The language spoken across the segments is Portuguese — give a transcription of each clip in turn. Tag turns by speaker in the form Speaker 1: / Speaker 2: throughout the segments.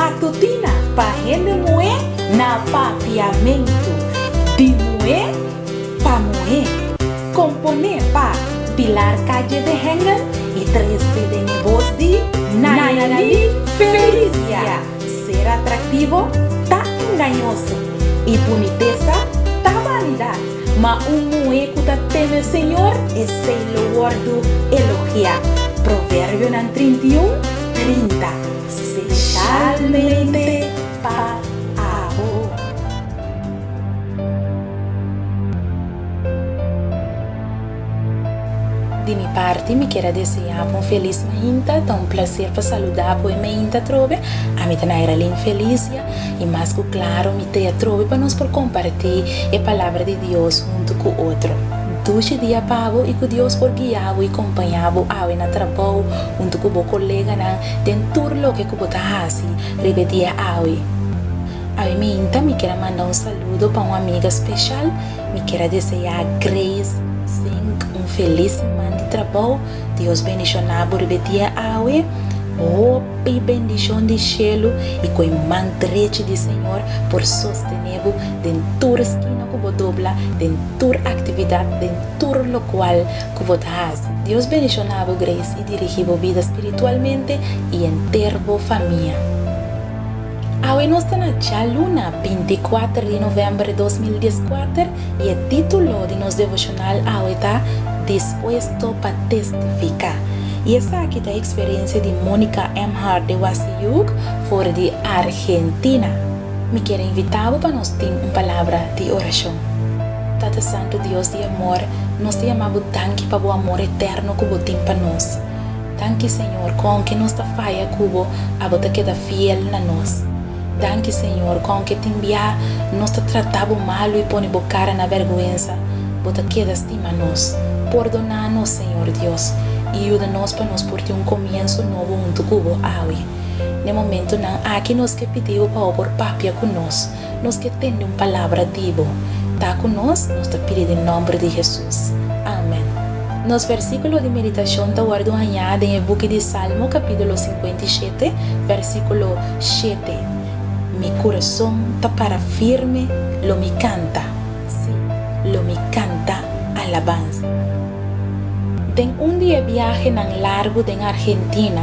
Speaker 1: matutina pa rende moe na papiamento, de moe pa moe, compone pa pilar calle de hengen e 13 de voz de Nayeli Felicia. Ser atractivo tá engañoso e boniteza tá vanidade, mas moe que tá teme Senhor é sem louvado elogiar. Provérbio 31:30, especialmente para avô. De minha parte, me quero desejar um feliz Mainta, um prazer para saludar por Mainta trove, a minha Nayeli Felicia, e mais que claro, me tenha trove para nós por compartilhar a palavra de Deus junto com o outro. Tuxe dia pavo e que Deus por guiavo e acompanhavo ao na trabalho junto com o colega na dentro lo que cubo tahasi repetia ao. A minha me quero mandar um saludo para uma amiga especial, me quero desejar Grace Singh feliz semana de trabalho. Deus bendicionado repetia ao. E bendição de cielo e com mandrete de Senhor por sostener-vos dentro da esquina que vos dobla, dentro da atividade, dentro do qual que vos faz. Deus bendicionado Grace e dirigir vida espiritualmente e inteira família. Hoje nós estamos na luna 24 de novembro de 2014 e o título de nosso devocional hoje está Dispuesto para Testificar. E essa aqui é a experiência de Mônica M. Hart de Wasiuk, fora de Argentina. Me quero invitar para nós ter uma palavra de oração. Tata Santo Deus de amor, nós te amamos tanto para o amor eterno que você tem para nós. Tanto Senhor, com que nós te faia cubo, a você queda fiel na nós. Tanto Senhor, com que te enviar, nós te tratamos mal e põe a cara na vergonha, você queda estima nós. Perdonar-nos, Senhor Deus. E ajuda-nos para nós por ter um começo novo junto com o Aui. No momento não, aqui nós que pedimos para por papia conosco, nós que temos uma palavra divo. Está conosco, nós te pedimos em nome de Jesus. Amém. Nos versículos de meditação está guardado añade em book de Salmo, capítulo 57, versículo 7. Mi coração está para firme, lo me canta. Sí, lo me canta alabanza. En un día viaje tan largo en Argentina,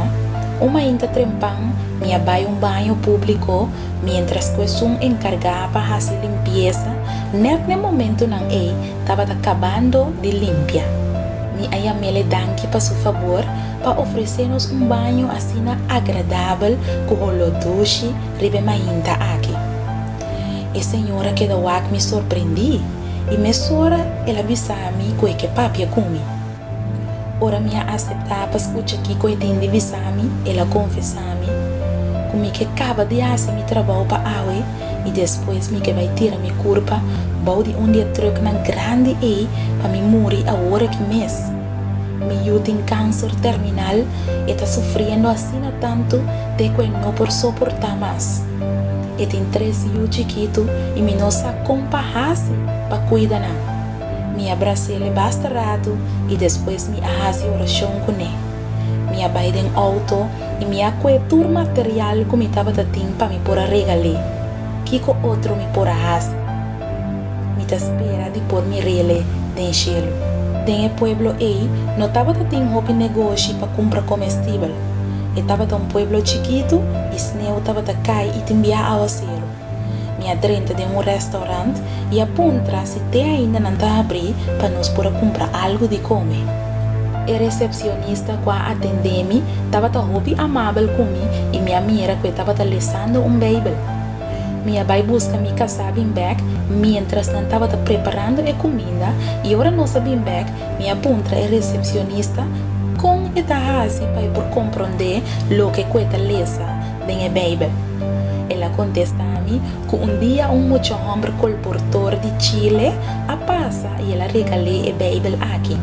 Speaker 1: uma inta trempão me abai um banho público mientras que um encargado para fazer limpeza. Nesse momento não estava acabando de limpar. Me ayamele danke para seu favor para oferecer-nos um banho assim agradável com o duche ribe mainta aqui. E senhora que do ac me surpreendi e me sora ela avisou-me que papi comi. Ora minha aceitar para escutar aqui com ele divisar-me, ela confessar-me, como que acaba de fazer meu trabalho para aue e depois me que vai tirar minha culpa, vou de dia truque na grande para me morrer a hora que mês. Me tem câncer terminal e está sofrendo assim tanto de que não por suportar mais. E tem 3 filhos chiquitos e me não sabe comparar-se para cuidar não. Me abracei ele bastante e depois me arrasei oração com ele. Me abai em auto e me aquietur material que me estava tendo para me pôr a regalar. Que com outro me pôr a arrasar. Me te espera de pôr me rele den cielo. Den o pueblo aí não estava tendo roupa negócio para comprar comestível. Estava um pueblo chiquito e sneu estava a cair e te enviar ao acero. Me adrenta de um restaurante e aponta se tem ainda não está abrir para nós poder comprar algo de comer. O recepcionista que atendeu-me estava hobby amável comigo e minha mira que estava lendo um Bíblia. Minha vai buscar minha casa bimback mientras não estava preparando a comida e agora nossa bimback me aponta o recepcionista com esta raça para por compreender o que cuesta lesa em a Bíblia. Ela contesta-me que dia mucho homem colportor de Chile a passa e ela regalou a Bíblia aqui.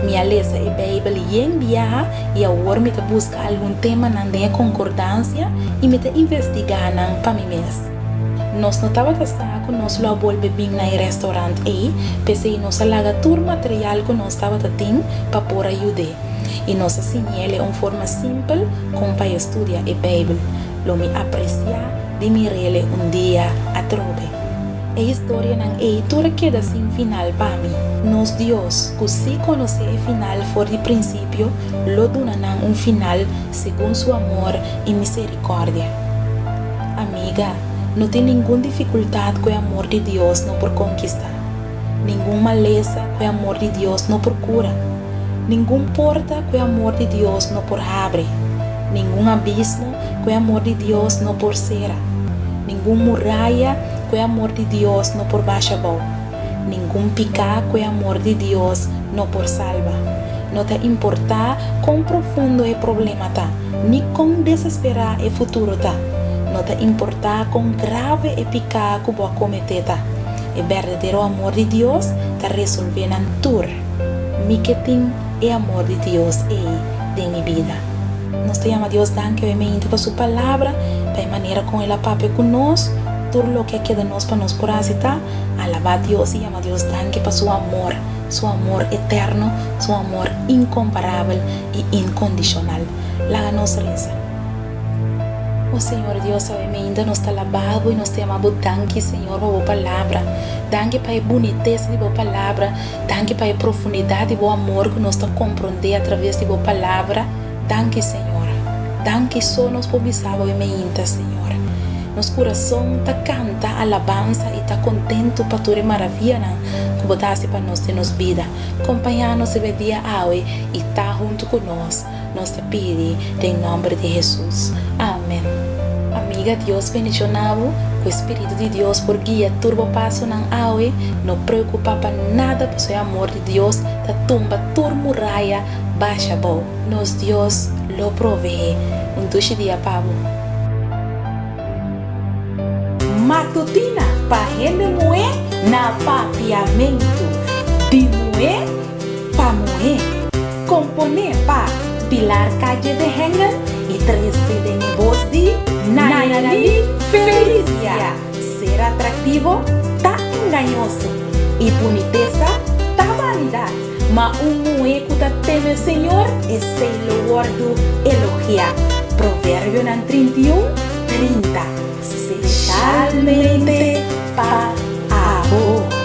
Speaker 1: Minha lesa a Bíblia e enviar e agora me busca algum tema na concordância e me investigar para mim mesmo. Nós não estava casado, nós lo volve bem no restaurante e pensei nós laga todo material que nós estava tendo para poder ajudar. E nós assinale uma forma simples como para estudar a Bíblia. lo me aprecia de mirele un día a trove. E historia nan eitura queda sin final para mí. Nos Dios, que si conoce el final for de principio, lo donan un final según su amor y misericordia. Amiga, no tem nenhuma dificuldade com o amor de Deus não por conquistar. Nenhuma maleza com o amor de Deus não procura. Nenhuma porta com o amor de Deus não por abre. Nenhum abismo com o amor de Deus não por cera. Nenhuma muralha com o amor de Deus não por baixa bom. Nenhum picar com o amor de Deus não por salva. Não te importar quão profundo é o problema tá, nem quão desesperar é o futuro tá. Não te importar quão grave é o pecado que você cometer tá. O verdadeiro amor de Deus está resolvendo tudo. Mi que tem é amor de Deus de minha vida. Nós te amamos Deus, danke obviamente por sua palavra, para a maneira como ela pape conosco, tudo o que queda nós para nós por tá. Alabar Deus e amar Deus, danke por seu amor eterno, seu amor incomparável e incondicional. Lá nós reza. Oh Senhor Deus, obviamente nós te alabamos e nós te amamos. Danke, Senhor, por a palavra. Danke para a boniteza de a palavra. Danke para a profundidade do amor que nós te compreender através de a palavra. Danke, Senhor. Danke só nós pobisamos, obviamente, Senhor. Nosso coração tá canta alabança e tá contente para toda maravilha que botasse para nós ter nos vida. Acompanhar-nos esse dia hoje e tá junto conosco. Nós te pedimos em nome de Jesus. Amém. Amiga, Deus bendicionado, o Espírito de Deus por guia turbo passo não hoje. Não preocupa para nada, por seu amor de Deus tá tumba tur muralha baixa bom. Nos Deus lo provee. Duche dia pavo. Matutina para rende moer na papiamento. De moer para moer. Componer para pilar calle de hengen e 13 de negócio de Nayeli Felicia. Ser atrativo tá engañoso e boniteza tá vanidade. Mas moer que tá teme Senhor e sei lo guardo elogiar. Provérbio 31:30. Especialmente para avô.